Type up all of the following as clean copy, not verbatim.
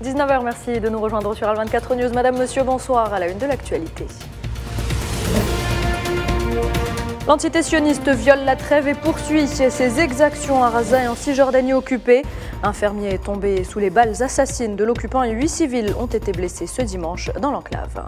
19h, merci de nous rejoindre sur Al24 News. Madame, monsieur, bonsoir à la une de l'actualité. L'entité sioniste viole la trêve et poursuit ses exactions à Gaza et en Cisjordanie occupée. Un fermier est tombé sous les balles assassines de l'occupant et 8 civils ont été blessés ce dimanche dans l'enclave.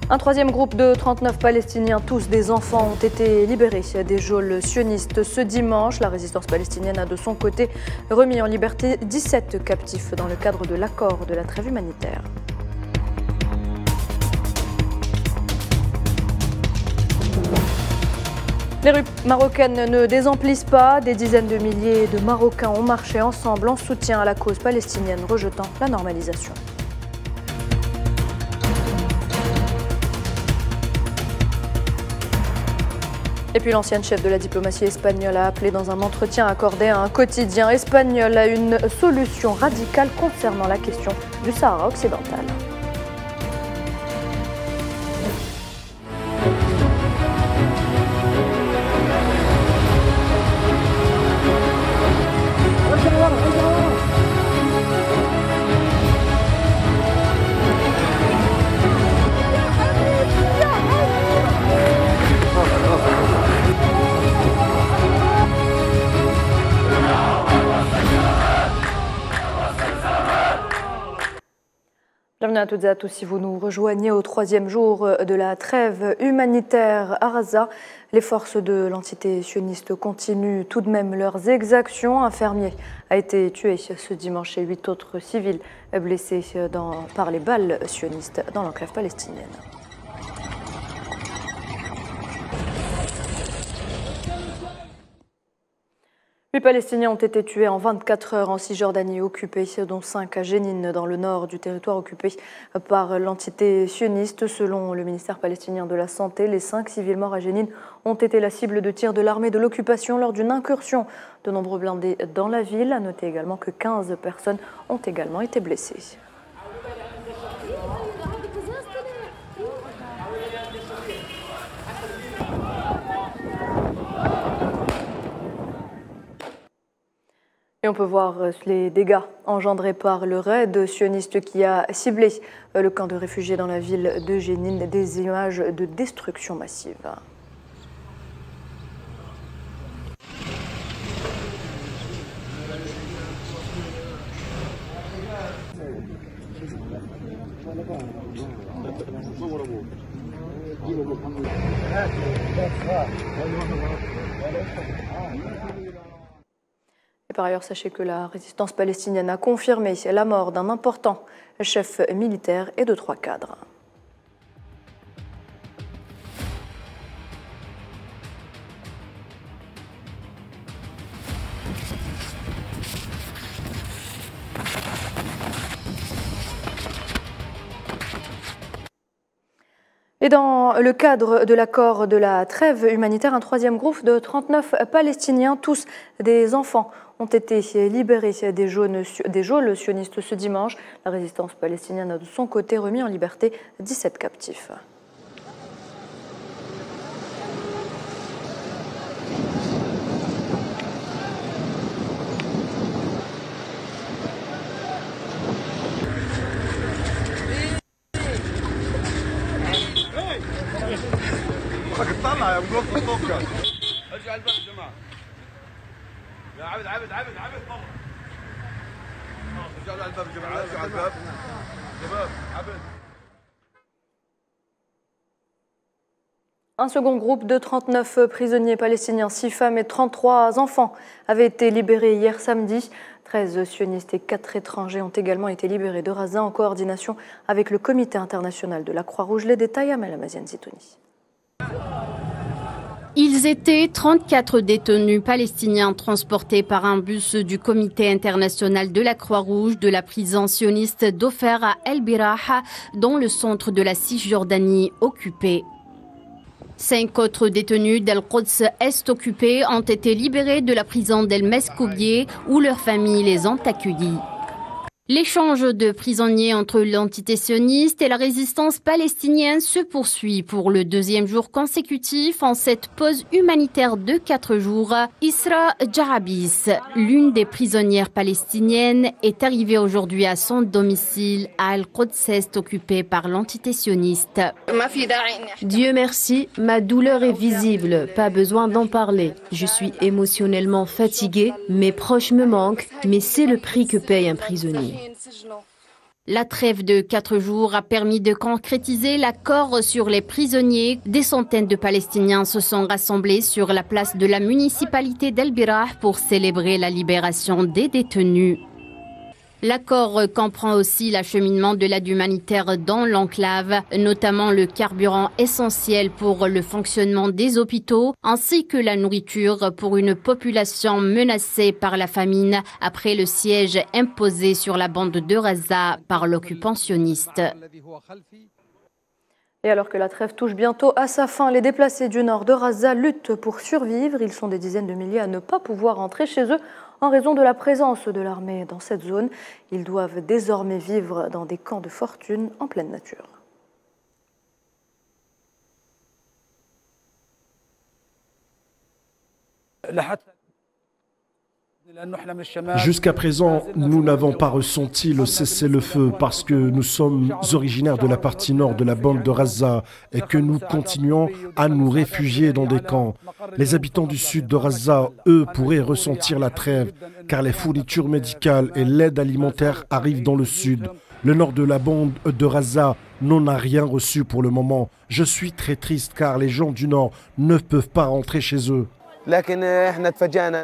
Un troisième groupe de 39 Palestiniens, tous des enfants, ont été libérés des geôles sionistes ce dimanche. La résistance palestinienne a de son côté remis en liberté 17 captifs dans le cadre de l'accord de la trêve humanitaire. Les rues marocaines ne désemplissent pas. Des dizaines de milliers de Marocains ont marché ensemble en soutien à la cause palestinienne, rejetant la normalisation. Et puis l'ancienne chef de la diplomatie espagnole a appelé dans un entretien accordé à un quotidien espagnol à une solution radicale concernant la question du Sahara occidental. Bienvenue à toutes et à tous. Si vous nous rejoignez au troisième jour de la trêve humanitaire à Gaza, les forces de l'entité sioniste continuent tout de même leurs exactions. Un fermier a été tué ce dimanche et 8 autres civils blessés par les balles sionistes dans l'enclave palestinienne. Les Palestiniens ont été tués en 24 heures en Cisjordanie occupée, dont 5 à Jénine, dans le nord du territoire occupé par l'entité sioniste. Selon le ministère palestinien de la Santé, les 5 civils morts à Jénine ont été la cible de tirs de l'armée de l'occupation lors d'une incursion de nombreux blindés dans la ville. À noter également que 15 personnes ont également été blessées. Et on peut voir les dégâts engendrés par le raid sioniste qui a ciblé le camp de réfugiés dans la ville de Jénine, des images de destruction massive. Et par ailleurs, sachez que la résistance palestinienne a confirmé la mort d'un important chef militaire et de 3 cadres. Et dans le cadre de l'accord de la trêve humanitaire, un troisième groupe de 39 Palestiniens, tous des enfants, ont été libérés des geôles sionistes ce dimanche. La résistance palestinienne a de son côté remis en liberté 17 captifs. Un second groupe de 39 prisonniers palestiniens, 6 femmes et 33 enfants, avait été libéré hier samedi. 13 sionistes et 4 étrangers ont également été libérés de Gaza en coordination avec le Comité international de la Croix-Rouge. Les détails à Malamaziane Zitouni. Ils étaient 34 détenus palestiniens transportés par un bus du Comité international de la Croix-Rouge de la prison sioniste d'Ofer à El Biraha, dans le centre de la Cisjordanie occupée. 5 autres détenus d'Al-Quds Est occupés ont été libérés de la prison d'El Mescoubier où leurs familles les ont accueillis. L'échange de prisonniers entre l'entité sioniste et la résistance palestinienne se poursuit pour le deuxième jour consécutif en cette pause humanitaire de 4 jours. Isra Jarabis, l'une des prisonnières palestiniennes, est arrivée aujourd'hui à son domicile à Al-Quds Est, occupé par l'entité sioniste. Dieu merci, ma douleur est visible, pas besoin d'en parler. Je suis émotionnellement fatiguée, mes proches me manquent, mais c'est le prix que paye un prisonnier. La trêve de 4 jours a permis de concrétiser l'accord sur les prisonniers. Des centaines de Palestiniens se sont rassemblés sur la place de la municipalité d'El-Birah pour célébrer la libération des détenus. L'accord comprend aussi l'acheminement de l'aide humanitaire dans l'enclave, notamment le carburant essentiel pour le fonctionnement des hôpitaux, ainsi que la nourriture pour une population menacée par la famine après le siège imposé sur la bande de Gaza par l'occupant sioniste. Et alors que la trêve touche bientôt à sa fin, les déplacés du nord de Gaza luttent pour survivre. Ils sont des dizaines de milliers à ne pas pouvoir rentrer chez eux en raison de la présence de l'armée dans cette zone. Ils doivent désormais vivre dans des camps de fortune en pleine nature. Jusqu'à présent, nous n'avons pas ressenti le cessez-le-feu parce que nous sommes originaires de la partie nord de la bande de Gaza et que nous continuons à nous réfugier dans des camps. Les habitants du sud de Gaza, eux, pourraient ressentir la trêve car les fournitures médicales et l'aide alimentaire arrivent dans le sud. Le nord de la bande de Gaza n'en a rien reçu pour le moment. Je suis très triste car les gens du nord ne peuvent pas rentrer chez eux.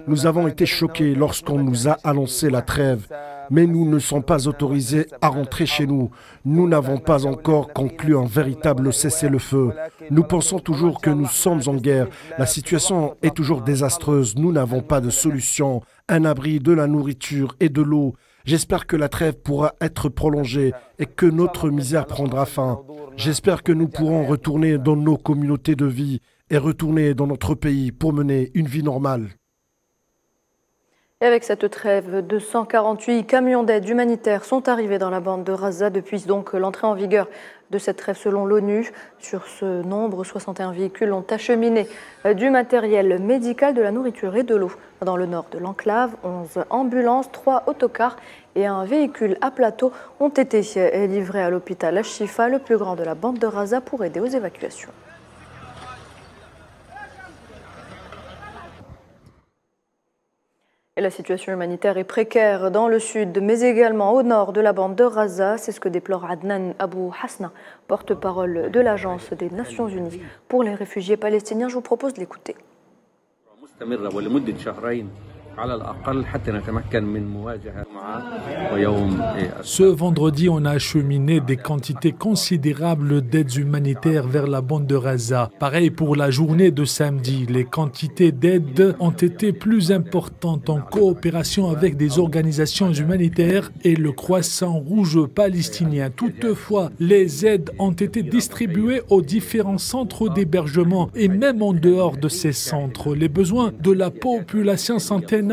Nous avons été choqués lorsqu'on nous a annoncé la trêve, mais nous ne sommes pas autorisés à rentrer chez nous. Nous n'avons pas encore conclu un véritable cessez-le-feu. Nous pensons toujours que nous sommes en guerre. La situation est toujours désastreuse. Nous n'avons pas de solution, un abri, de la nourriture et de l'eau. J'espère que la trêve pourra être prolongée et que notre misère prendra fin. J'espère que nous pourrons retourner dans nos communautés de vie et retourner dans notre pays pour mener une vie normale. Et avec cette trêve, 248 camions d'aide humanitaire sont arrivés dans la bande de Gaza depuis donc l'entrée en vigueur de cette trêve selon l'ONU. Sur ce nombre, 61 véhicules ont acheminé du matériel médical, de la nourriture et de l'eau dans le nord de l'enclave. 11 ambulances, 3 autocars et un véhicule à plateau ont été livrés à l'hôpital Al-Shifa, le plus grand de la bande de Gaza, pour aider aux évacuations. Et la situation humanitaire est précaire dans le sud, mais également au nord de la bande de Gaza. C'est ce que déplore Adnan Abou Hasna, porte-parole de l'Agence des Nations Unies pour les réfugiés palestiniens. Je vous propose de l'écouter. Ce vendredi, on a acheminé des quantités considérables d'aides humanitaires vers la bande de Gaza. Pareil pour la journée de samedi, les quantités d'aide ont été plus importantes en coopération avec des organisations humanitaires et le Croissant Rouge palestinien. Toutefois, les aides ont été distribuées aux différents centres d'hébergement et même en dehors de ces centres. Les besoins de la population sont énormes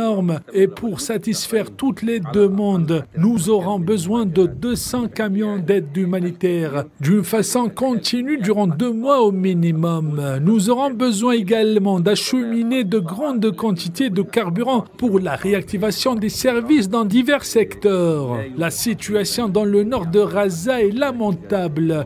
et pour satisfaire toutes les demandes, nous aurons besoin de 200 camions d'aide humanitaire d'une façon continue durant 2 mois au minimum. Nous aurons besoin également d'acheminer de grandes quantités de carburant pour la réactivation des services dans divers secteurs. La situation dans le nord de Gaza est lamentable.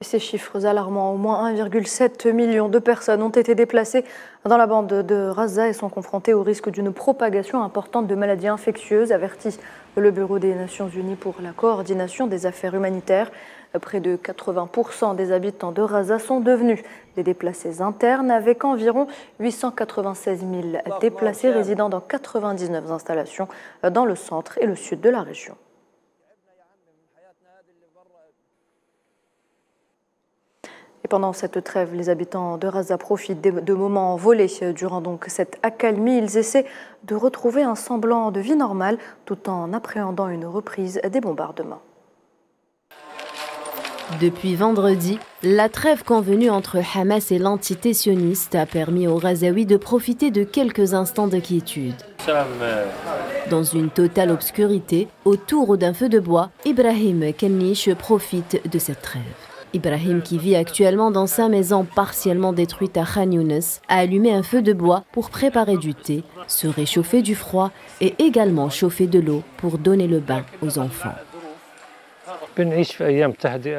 Ces chiffres alarmants, au moins 1,7 million de personnes ont été déplacées dans la bande de Gaza et sont confrontées au risque d'une propagation importante de maladies infectieuses, avertit le Bureau des Nations Unies pour la coordination des affaires humanitaires. Près de 80% des habitants de Gaza sont devenus des déplacés internes, avec environ 896 000 déplacés résidant dans 99 installations dans le centre et le sud de la région. Et pendant cette trêve, les habitants de Gaza profitent de moments volés. Durant donc cette accalmie, ils essaient de retrouver un semblant de vie normale tout en appréhendant une reprise des bombardements. Depuis vendredi, la trêve convenue entre Hamas et l'entité sioniste a permis aux Razaouis de profiter de quelques instants de quiétude. Dans une totale obscurité, autour d'un feu de bois, Ibrahim Kennish profite de cette trêve. Ibrahim, qui vit actuellement dans sa maison partiellement détruite à Khan Younes, a allumé un feu de bois pour préparer du thé, se réchauffer du froid et également chauffer de l'eau pour donner le bain aux enfants.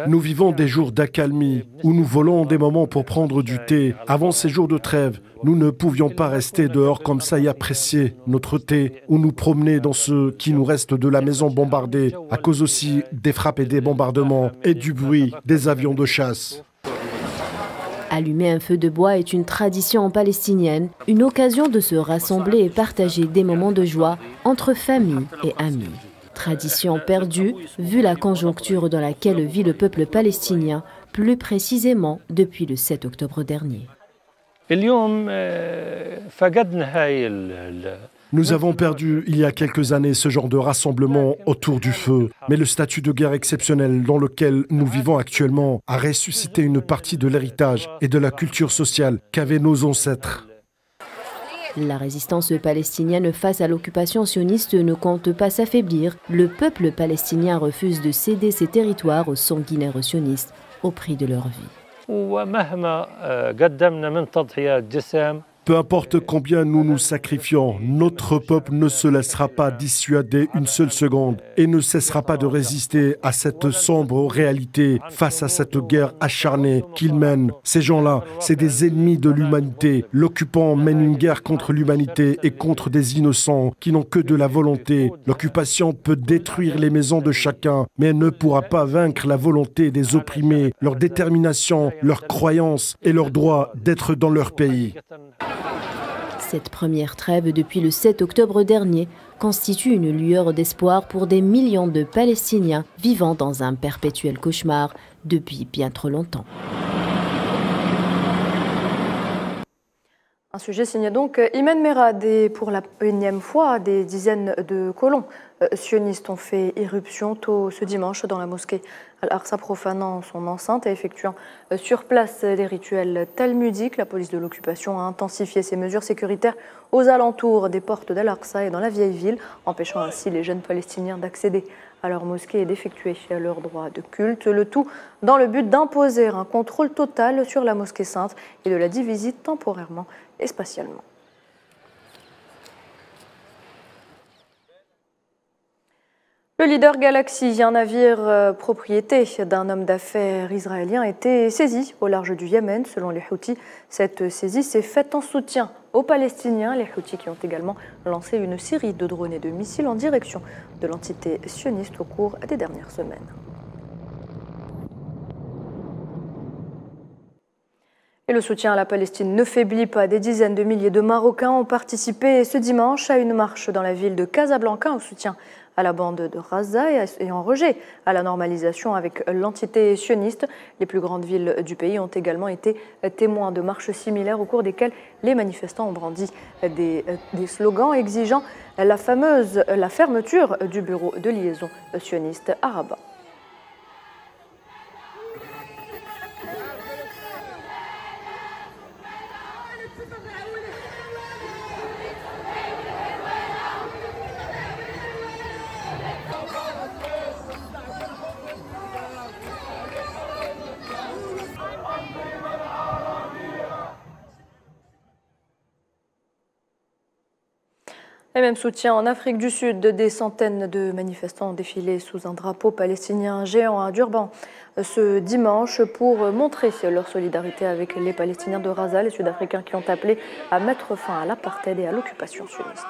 Nous vivons des jours d'accalmie où nous volons des moments pour prendre du thé. Avant ces jours de trêve, nous ne pouvions pas rester dehors comme ça et apprécier notre thé ou nous promener dans ce qui nous reste de la maison bombardée à cause aussi des frappes et des bombardements et du bruit des avions de chasse. Allumer un feu de bois est une tradition palestinienne, une occasion de se rassembler et partager des moments de joie entre famille et amis. Tradition perdue, vu la conjoncture dans laquelle vit le peuple palestinien, plus précisément depuis le 7 octobre dernier. Nous avons perdu il y a quelques années ce genre de rassemblement autour du feu, mais le statut de guerre exceptionnel dans lequel nous vivons actuellement a ressuscité une partie de l'héritage et de la culture sociale qu'avaient nos ancêtres. La résistance palestinienne face à l'occupation sioniste ne compte pas s'affaiblir. Le peuple palestinien refuse de céder ses territoires aux sanguinaires sionistes au prix de leur vie. Peu importe combien nous nous sacrifions, notre peuple ne se laissera pas dissuader une seule seconde et ne cessera pas de résister à cette sombre réalité face à cette guerre acharnée qu'ils mènent. Ces gens-là, c'est des ennemis de l'humanité. L'occupant mène une guerre contre l'humanité et contre des innocents qui n'ont que de la volonté. L'occupation peut détruire les maisons de chacun, mais elle ne pourra pas vaincre la volonté des opprimés, leur détermination, leur croyance et leur droit d'être dans leur pays. Cette première trêve depuis le 7 octobre dernier constitue une lueur d'espoir pour des millions de Palestiniens vivant dans un perpétuel cauchemar depuis bien trop longtemps. Un sujet signé donc Imen Merad et pour la énième fois, des dizaines de colons sionistes ont fait irruption tôt ce dimanche dans la mosquée Al-Aqsa, profanant son enceinte et effectuant sur place des rituels talmudiques. La police de l'occupation a intensifié ses mesures sécuritaires aux alentours des portes d'Al-Aqsa et dans la vieille ville, empêchant ainsi les jeunes Palestiniens d'accéder à leur mosquée et d'effectuer leur droit de culte. Le tout dans le but d'imposer un contrôle total sur la mosquée sainte et de la diviser temporairement et spatialement. Le leader Galaxy, un navire propriété d'un homme d'affaires israélien, a été saisi au large du Yémen. Selon les Houthis, cette saisie s'est faite en soutien aux Palestiniens. Les Houthis qui ont également lancé une série de drones et de missiles en direction de l'entité sioniste au cours des dernières semaines. Et le soutien à la Palestine ne faiblit pas. Des dizaines de milliers de Marocains ont participé ce dimanche à une marche dans la ville de Casablanca au soutien à la bande de Gaza et en rejet à la normalisation avec l'entité sioniste. Les plus grandes villes du pays ont également été témoins de marches similaires au cours desquelles les manifestants ont brandi des slogans exigeant la fermeture du bureau de liaison sioniste à Rabat. Et même soutien en Afrique du Sud, des centaines de manifestants ont défilé sous un drapeau palestinien géant à Durban ce dimanche pour montrer leur solidarité avec les Palestiniens de Gaza, les Sud-Africains qui ont appelé à mettre fin à l'apartheid et à l'occupation sioniste.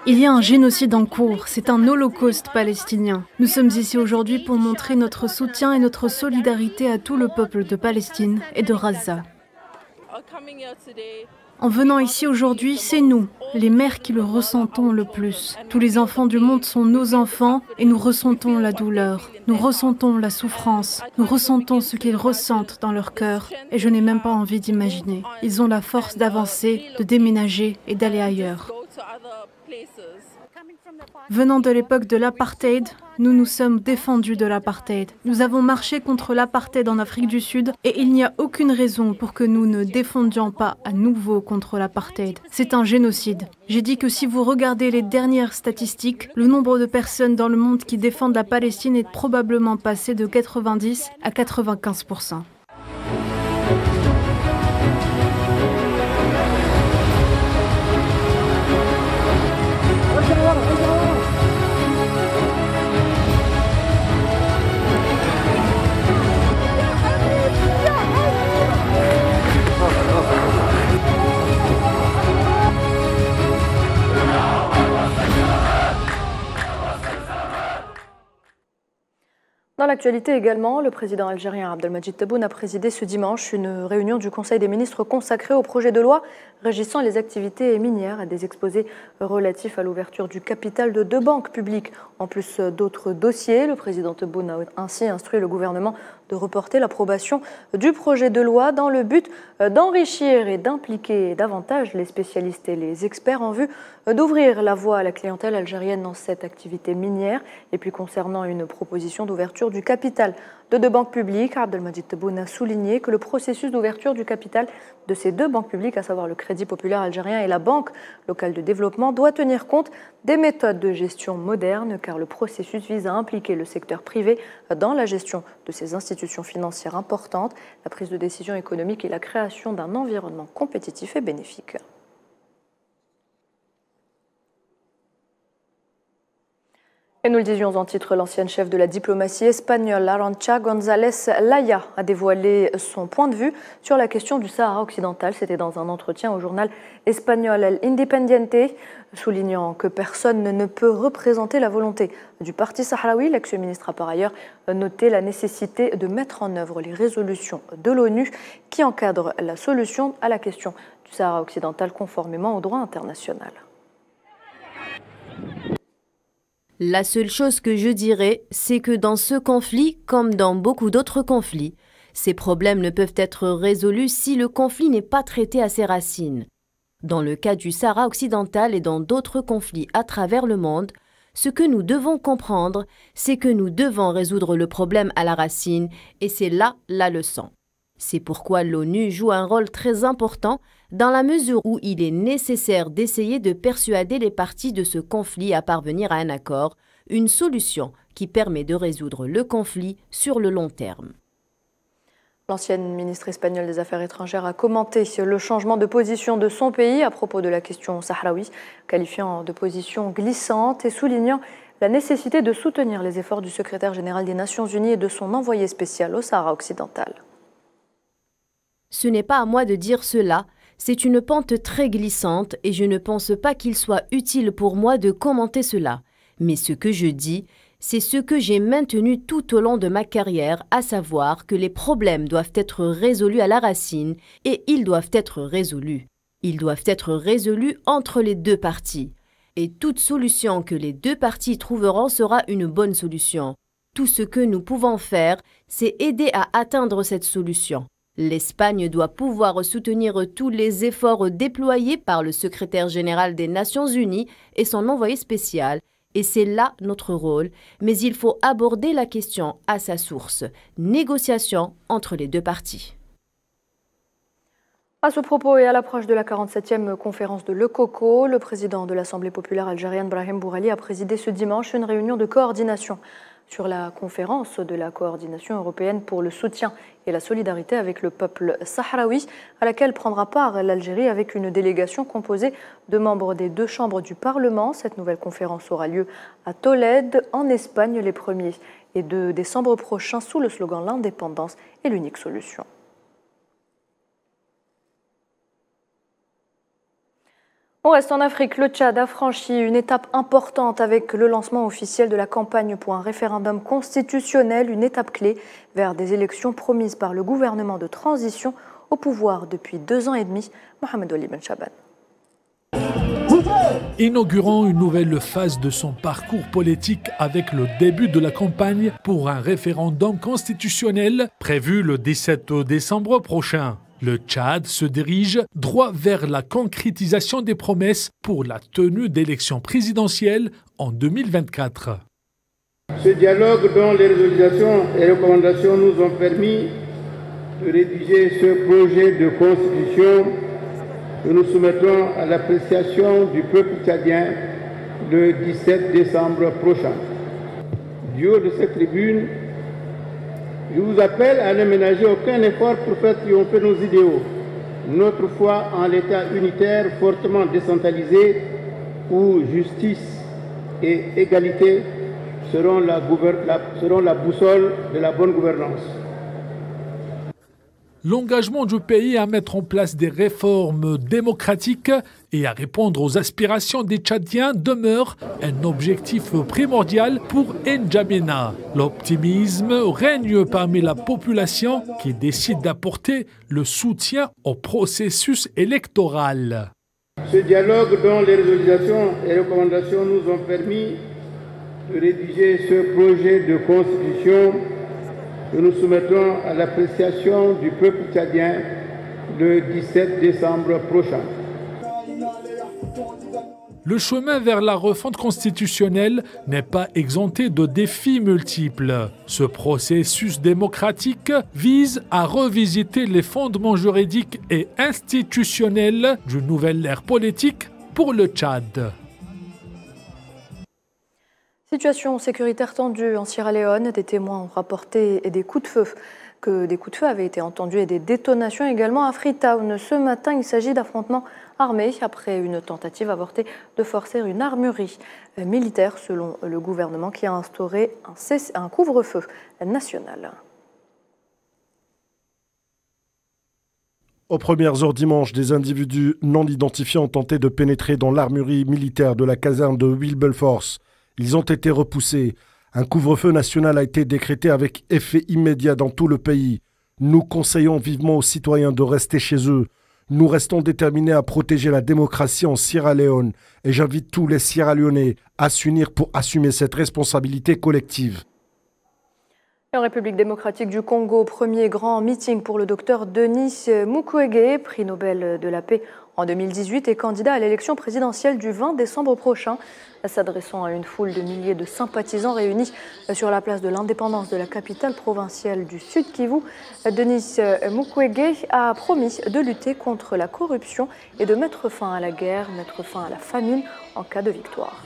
Il y a un génocide en cours, c'est un holocauste palestinien. Nous sommes ici aujourd'hui pour montrer notre soutien et notre solidarité à tout le peuple de Palestine et de Gaza. En venant ici aujourd'hui, c'est nous, les mères, qui le ressentons le plus. Tous les enfants du monde sont nos enfants et nous ressentons la douleur, nous ressentons la souffrance, nous ressentons ce qu'ils ressentent dans leur cœur. Et je n'ai même pas envie d'imaginer. Ils ont la force d'avancer, de déménager et d'aller ailleurs. Venant de l'époque de l'apartheid, nous nous sommes défendus de l'apartheid. Nous avons marché contre l'apartheid en Afrique du Sud et il n'y a aucune raison pour que nous ne défendions pas à nouveau contre l'apartheid. C'est un génocide. J'ai dit que si vous regardez les dernières statistiques, le nombre de personnes dans le monde qui défendent la Palestine est probablement passé de 90 à 95%. Dans l'actualité également, le président algérien Abdelmadjid Tebboune a présidé ce dimanche une réunion du Conseil des ministres consacrée au projet de loi régissant les activités minières et des exposés relatifs à l'ouverture du capital de 2 banques publiques. En plus d'autres dossiers, le président Tebboune a ainsi instruit le gouvernement de reporter l'approbation du projet de loi dans le but d'enrichir et d'impliquer davantage les spécialistes et les experts en vue d'ouvrir la voie à la clientèle algérienne dans cette activité minière. Et puis concernant une proposition d'ouverture du capital de 2 banques publiques, Abdelmadjid Tebboune a souligné que le processus d'ouverture du capital de ces 2 banques publiques, à savoir le Crédit populaire algérien et la Banque locale de développement, doit tenir compte des méthodes de gestion modernes, car le processus vise à impliquer le secteur privé dans la gestion de ces institutions financières importantes, la prise de décision économique et la création d'un environnement compétitif et bénéfique. Et nous le disions en titre, l'ancienne chef de la diplomatie espagnole, Arantxa González Laya, a dévoilé son point de vue sur la question du Sahara occidental. C'était dans un entretien au journal espagnol El Independiente, soulignant que personne ne peut représenter la volonté du parti sahraoui. L'ex-ministre a par ailleurs noté la nécessité de mettre en œuvre les résolutions de l'ONU qui encadrent la solution à la question du Sahara occidental conformément au droit international. La seule chose que je dirais, c'est que dans ce conflit, comme dans beaucoup d'autres conflits, ces problèmes ne peuvent être résolus si le conflit n'est pas traité à ses racines. Dans le cas du Sahara occidental et dans d'autres conflits à travers le monde, ce que nous devons comprendre, c'est que nous devons résoudre le problème à la racine et c'est là la leçon. C'est pourquoi l'ONU joue un rôle très important dans la mesure où il est nécessaire d'essayer de persuader les parties de ce conflit à parvenir à un accord, une solution qui permet de résoudre le conflit sur le long terme. L'ancienne ministre espagnole des Affaires étrangères a commenté le changement de position de son pays à propos de la question sahraoui, qualifiant de position glissante et soulignant la nécessité de soutenir les efforts du secrétaire général des Nations Unies et de son envoyé spécial au Sahara occidental. Ce n'est pas à moi de dire cela, c'est une pente très glissante et je ne pense pas qu'il soit utile pour moi de commenter cela. Mais ce que je dis, c'est ce que j'ai maintenu tout au long de ma carrière, à savoir que les problèmes doivent être résolus à la racine et ils doivent être résolus. Ils doivent être résolus entre les 2 parties. Et toute solution que les 2 parties trouveront sera une bonne solution. Tout ce que nous pouvons faire, c'est aider à atteindre cette solution. L'Espagne doit pouvoir soutenir tous les efforts déployés par le secrétaire général des Nations Unies et son envoyé spécial, et c'est là notre rôle, mais il faut aborder la question à sa source, négociation entre les 2 parties. À ce propos et à l'approche de la 47e conférence de Le Coco, le président de l'Assemblée populaire algérienne, Brahim Bourali, a présidé ce dimanche une réunion de coordination sur la conférence de la coordination européenne pour le soutien et la solidarité avec le peuple sahraoui, à laquelle prendra part l'Algérie avec une délégation composée de membres des 2 chambres du Parlement. Cette nouvelle conférence aura lieu à Tolède, en Espagne, les 1er et 2 décembre prochains, sous le slogan « L'indépendance est l'unique solution ». On reste en Afrique. Le Tchad a franchi une étape importante avec le lancement officiel de la campagne pour un référendum constitutionnel, une étape clé vers des élections promises par le gouvernement de transition au pouvoir depuis 2 ans et demi. Mohamed Wali Ben Chaban. Inaugurant une nouvelle phase de son parcours politique avec le début de la campagne pour un référendum constitutionnel prévu le 17 décembre prochain. Le Tchad se dirige droit vers la concrétisation des promesses pour la tenue d'élections présidentielles en 2024. Ce dialogue dont les résolutions et recommandations nous ont permis de rédiger ce projet de constitution que nous soumettons à l'appréciation du peuple tchadien le 17 décembre prochain. Du haut de cette tribune, je vous appelle à ne ménager aucun effort pour faire triompher nos idéaux, notre foi en l'État unitaire fortement décentralisé où justice et égalité seront la boussole de la bonne gouvernance. L'engagement du pays à mettre en place des réformes démocratiques et à répondre aux aspirations des Tchadiens demeure un objectif primordial pour N'Djamena. L'optimisme règne parmi la population qui décide d'apporter le soutien au processus électoral. Ce dialogue dont les résolutions et recommandations nous ont permis de rédiger ce projet de constitution que nous soumettons à l'appréciation du peuple tchadien le 17 décembre prochain. Le chemin vers la refonte constitutionnelle n'est pas exempté de défis multiples. Ce processus démocratique vise à revisiter les fondements juridiques et institutionnels d'une nouvelle ère politique pour le Tchad. Situation sécuritaire tendue en Sierra Leone. Des témoins ont rapporté des coups de feu, que des coups de feu avaient été entendus et des détonations également à Freetown. Ce matin, il s'agit d'affrontements armés après une tentative avortée de forcer une armurerie militaire, selon le gouvernement qui a instauré un couvre-feu national. Aux premières heures dimanche, des individus non identifiés ont tenté de pénétrer dans l'armurerie militaire de la caserne de Wilberforce. Ils ont été repoussés. Un couvre-feu national a été décrété avec effet immédiat dans tout le pays. Nous conseillons vivement aux citoyens de rester chez eux. Nous restons déterminés à protéger la démocratie en Sierra Leone et j'invite tous les Sierra Leonais à s'unir pour assumer cette responsabilité collective. En République démocratique du Congo, premier grand meeting pour le docteur Denis Mukwege, prix Nobel de la paix en 2018 et candidat à l'élection présidentielle du 20 décembre prochain. S'adressant à une foule de milliers de sympathisants réunis sur la place de l'indépendance de la capitale provinciale du Sud Kivu, Denis Mukwege a promis de lutter contre la corruption et de mettre fin à la guerre, mettre fin à la famine en cas de victoire.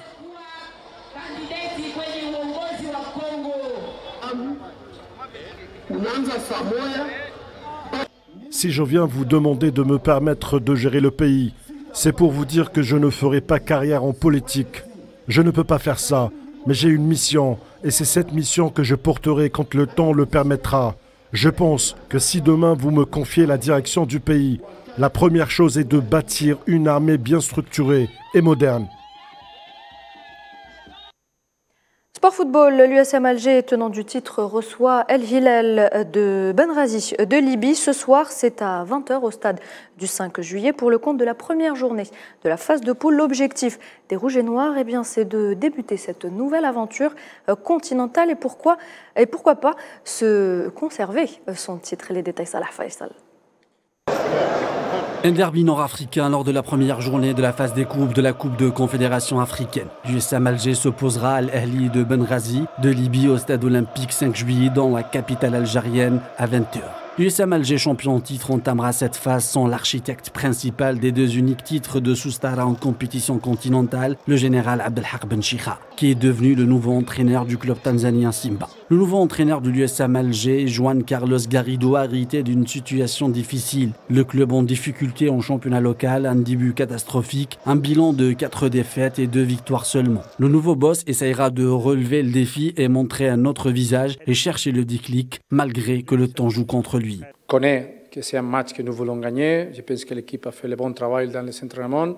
Si je viens vous demander de me permettre de gérer le pays, c'est pour vous dire que je ne ferai pas carrière en politique. Je ne peux pas faire ça, mais j'ai une mission, et c'est cette mission que je porterai quand le temps le permettra. Je pense que si demain vous me confiez la direction du pays, la première chose est de bâtir une armée bien structurée et moderne. Sport football, l'USM Alger, tenant du titre, reçoit El Hilal de Benghazi de Libye. Ce soir, c'est à 20h au stade du 5 juillet pour le compte de la première journée de la phase de poule. L'objectif des Rouges et Noirs, c'est de débuter cette nouvelle aventure continentale et pourquoi pas se conserver son titre. Les détails, Salah Faisal. Un derby nord-africain lors de la première journée de la phase des coupes de la Coupe de Confédération africaine. L'USM Alger s'opposera à l'Ahli de Benghazi de Libye au stade olympique 5 juillet dans la capitale algérienne à 20h. L'USM Alger, champion en titre, entamera cette phase sans l'architecte principal des deux uniques titres de Soustara en compétition continentale, le général Abdelhak Ben Chikha, qui est devenu le nouveau entraîneur du club tanzanien Simba. Le nouveau entraîneur de l'USM Alger, Juan Carlos Garrido, a hérité d'une situation difficile. Le club en difficulté en championnat local, un début catastrophique, un bilan de 4 défaites et 2 victoires seulement. Le nouveau boss essaiera de relever le défi et montrer un autre visage et chercher le déclic, malgré que le temps joue contre lui. Je connais que c'est un match que nous voulons gagner. Je pense que l'équipe a fait le bon travail dans les entraînements.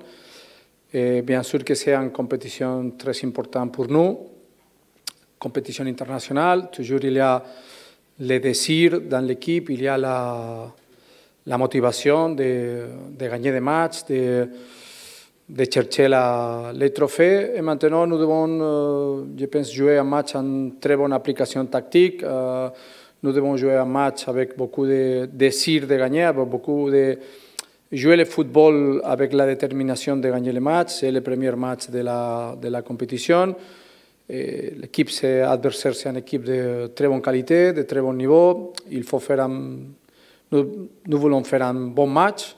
Et bien sûr que c'est une compétition très importante pour nous. Compétition internationale. Toujours il y a les désirs dans l'équipe, il y a la motivation de gagner des matchs, de chercher les trophées. Et maintenant, nous devons, je pense, jouer un match en très bonne application tactique. Nous devons jouer un match avec beaucoup de désir de gagner, avec beaucoup de jouer le football avec la détermination de gagner le match. C'est le premier match de la compétition. L'équipe adversaire, c'est une équipe de très bonne qualité, de très bon niveau. Il faut faire nous voulons faire un bon match.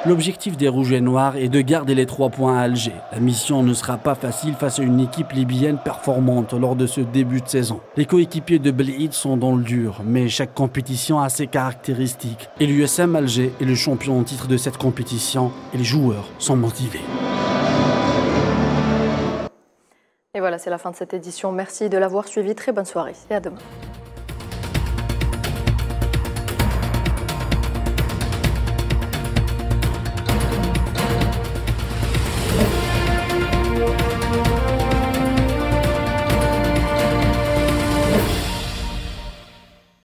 L'objectif des Rouges et Noirs est de garder les 3 points à Alger. La mission ne sera pas facile face à une équipe libyenne performante lors de ce début de saison. Les coéquipiers de Bel'id sont dans le dur, mais chaque compétition a ses caractéristiques. Et l'USM Alger est le champion en titre de cette compétition et les joueurs sont motivés. Et voilà, c'est la fin de cette édition. Merci de l'avoir suivi. Très bonne soirée et à demain.